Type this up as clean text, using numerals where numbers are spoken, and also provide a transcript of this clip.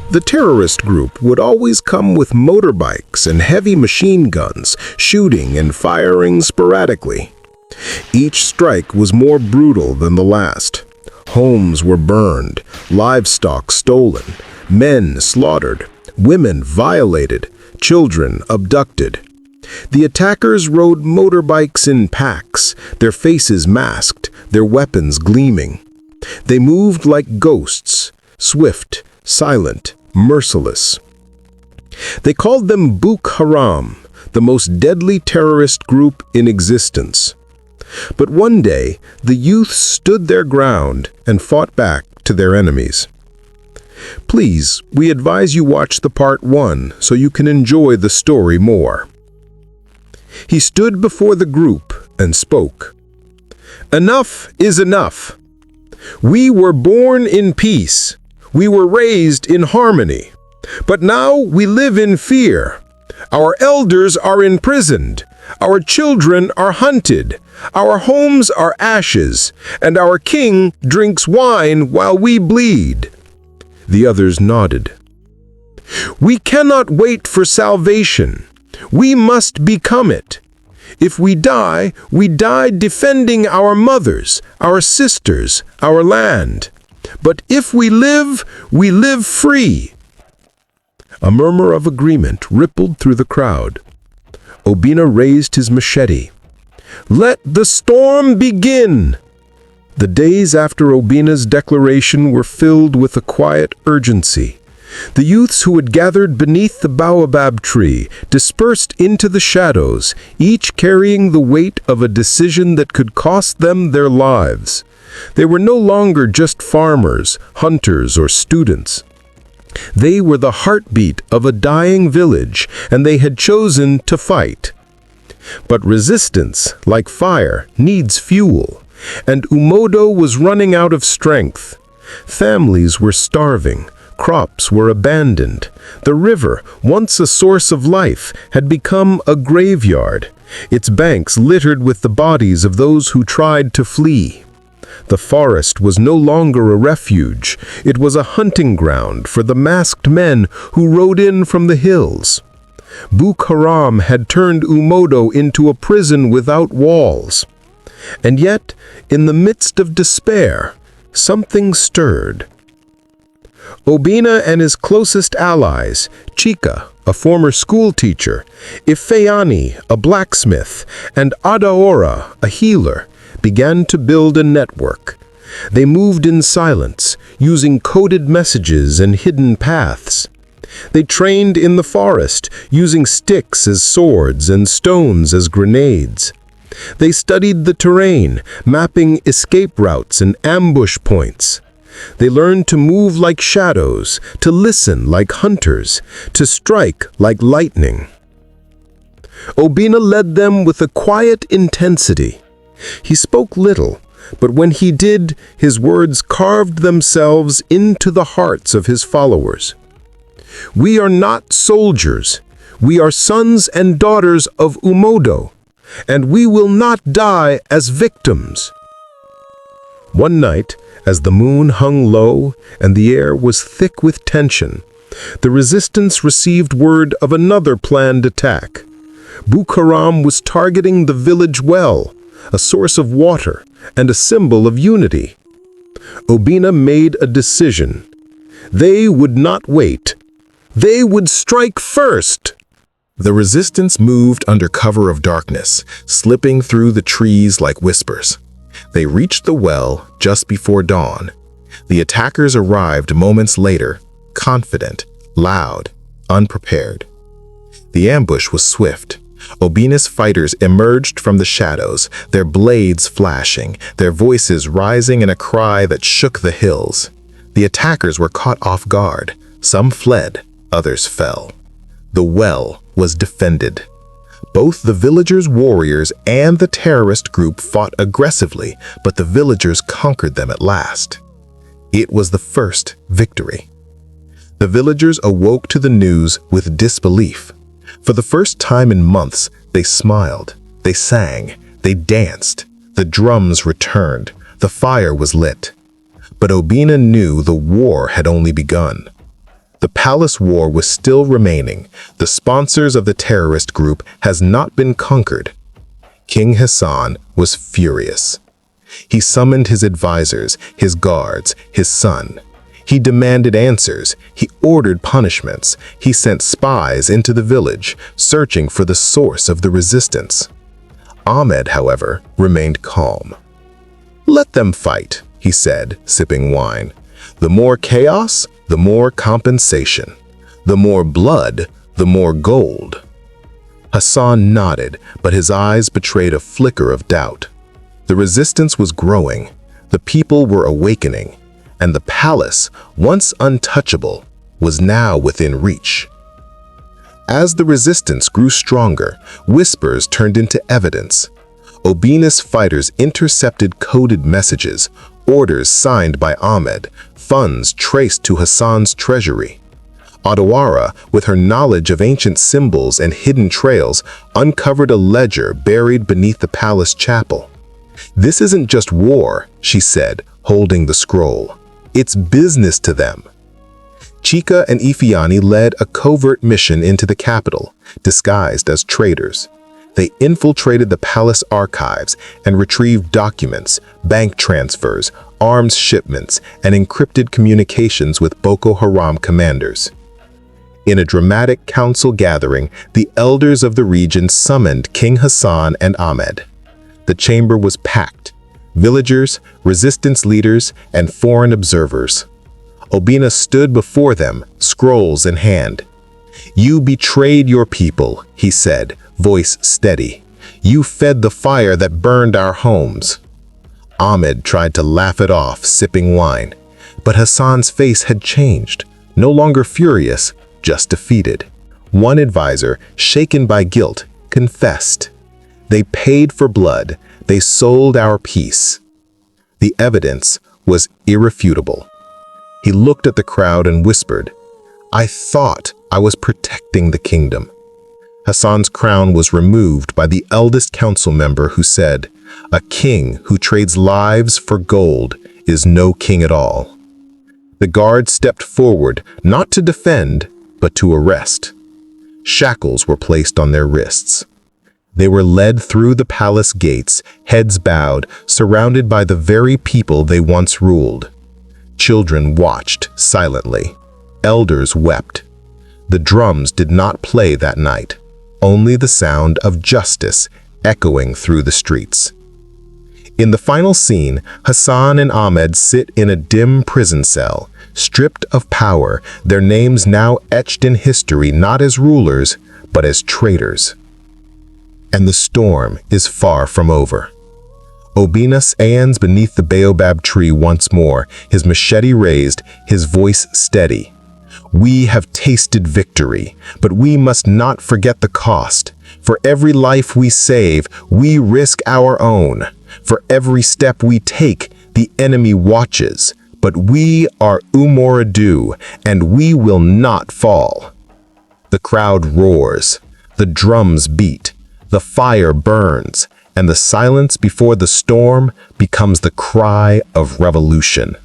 The terrorist group would always come with motorbikes and heavy machine guns, shooting and firing sporadically. Each strike was more brutal than the last. Homes were burned, livestock stolen, men slaughtered, women violated, children abducted. The attackers rode motorbikes in packs, their faces masked, their weapons gleaming. They moved like ghosts, swift, silent, merciless. They called them Boko Haram, the most deadly terrorist group in existence. But one day, the youth stood their ground and fought back to their enemies. Please, we advise you watch the part 1 so you can enjoy the story more. He stood before the group and spoke. "Enough is enough. We were born in peace. We were raised in harmony. But now we live in fear. Our elders are imprisoned. Our children are hunted. Our homes are ashes, and our king drinks wine while we bleed." The others nodded. "We cannot wait for salvation. We must become it. If we die defending our mothers, our sisters, our land. But if we live free." A murmur of agreement rippled through the crowd. Obina raised his machete. "Let the storm begin!" The days after Obina's declaration were filled with a quiet urgency. The youths who had gathered beneath the baobab tree dispersed into the shadows, each carrying the weight of a decision that could cost them their lives. They were no longer just farmers, hunters, or students. They were the heartbeat of a dying village, and they had chosen to fight. But resistance, like fire, needs fuel, and Umodo was running out of strength. Families were starving, crops were abandoned. The river, once a source of life, had become a graveyard, its banks littered with the bodies of those who tried to flee. The forest was no longer a refuge, it was a hunting ground for the masked men who rode in from the hills. Boko Haram had turned Umodo into a prison without walls. And yet, in the midst of despair, something stirred. Obina and his closest allies, Chika, a former schoolteacher, Ifeani, a blacksmith, and Adaora, a healer, began to build a network. They moved in silence, using coded messages and hidden paths. They trained in the forest, using sticks as swords and stones as grenades. They studied the terrain, mapping escape routes and ambush points. They learned to move like shadows, to listen like hunters, to strike like lightning. Obina led them with a quiet intensity. He spoke little, but when he did, his words carved themselves into the hearts of his followers. "We are not soldiers. We are sons and daughters of Umodo, and we will not die as victims." One night, as the moon hung low and the air was thick with tension, the resistance received word of another planned attack. Boko Haram was targeting the village well, a source of water and a symbol of unity. Obina made a decision. They would not wait. They would strike first. The resistance moved under cover of darkness, slipping through the trees like whispers. They reached the well just before dawn. The attackers arrived moments later, confident, loud, unprepared. The ambush was swift. Obina's fighters emerged from the shadows, their blades flashing, their voices rising in a cry that shook the hills. The attackers were caught off guard. Some fled, others fell. The well was defended. Both the villagers' warriors and the terrorist group fought aggressively, but the villagers conquered them at last. It was the first victory. The villagers awoke to the news with disbelief. For the first time in months, they smiled, they sang, they danced. The drums returned, the fire was lit. But Obina knew the war had only begun. The palace war was still remaining. The sponsors of the terrorist group has not been conquered. King Hassan was furious. He summoned his advisors, his guards, his son. He demanded answers. He ordered punishments. He sent spies into the village, searching for the source of the resistance. Ahmed, however, remained calm. "Let them fight," he said, sipping wine. "The more chaos, the more compensation. The more blood, the more gold." Hassan nodded, but his eyes betrayed a flicker of doubt. The resistance was growing. The people were awakening. And the palace, once untouchable, was now within reach. As the resistance grew stronger, whispers turned into evidence. Obina's fighters intercepted coded messages, orders signed by Ahmed, funds traced to Hassan's treasury. Adawara, with her knowledge of ancient symbols and hidden trails, uncovered a ledger buried beneath the palace chapel. "This isn't just war," she said, holding the scroll. "It's business to them." Chika and Ifeanyi led a covert mission into the capital, disguised as traders. They infiltrated the palace archives and retrieved documents, bank transfers, arms shipments, and encrypted communications with Boko Haram commanders. In a dramatic council gathering, the elders of the region summoned King Hassan and Ahmed. The chamber was packed. Villagers, resistance leaders, and foreign observers. Obina stood before them, scrolls in hand. "You betrayed your people," he said, voice steady. "You fed the fire that burned our homes." Ahmed tried to laugh it off, sipping wine. But Hassan's face had changed, no longer furious, just defeated. One advisor, shaken by guilt, confessed. "They paid for blood. They sold our peace." The evidence was irrefutable. He looked at the crowd and whispered, "I thought I was protecting the kingdom." Hassan's crown was removed by the eldest council member, who said, "A king who trades lives for gold is no king at all." The guards stepped forward, not to defend, but to arrest. Shackles were placed on their wrists. They were led through the palace gates, heads bowed, surrounded by the very people they once ruled. Children watched silently. Elders wept. The drums did not play that night, only the sound of justice echoing through the streets. In the final scene, Hassan and Ahmed sit in a dim prison cell, stripped of power, their names now etched in history not as rulers, but as traitors. And the storm is far from over. Obina stands beneath the baobab tree once more, his machete raised, his voice steady. "We have tasted victory, but we must not forget the cost. For every life we save, we risk our own. For every step we take, the enemy watches. But we are Umoradu, and we will not fall." The crowd roars. The drums beat. The fire burns, and the silence before the storm becomes the cry of revolution.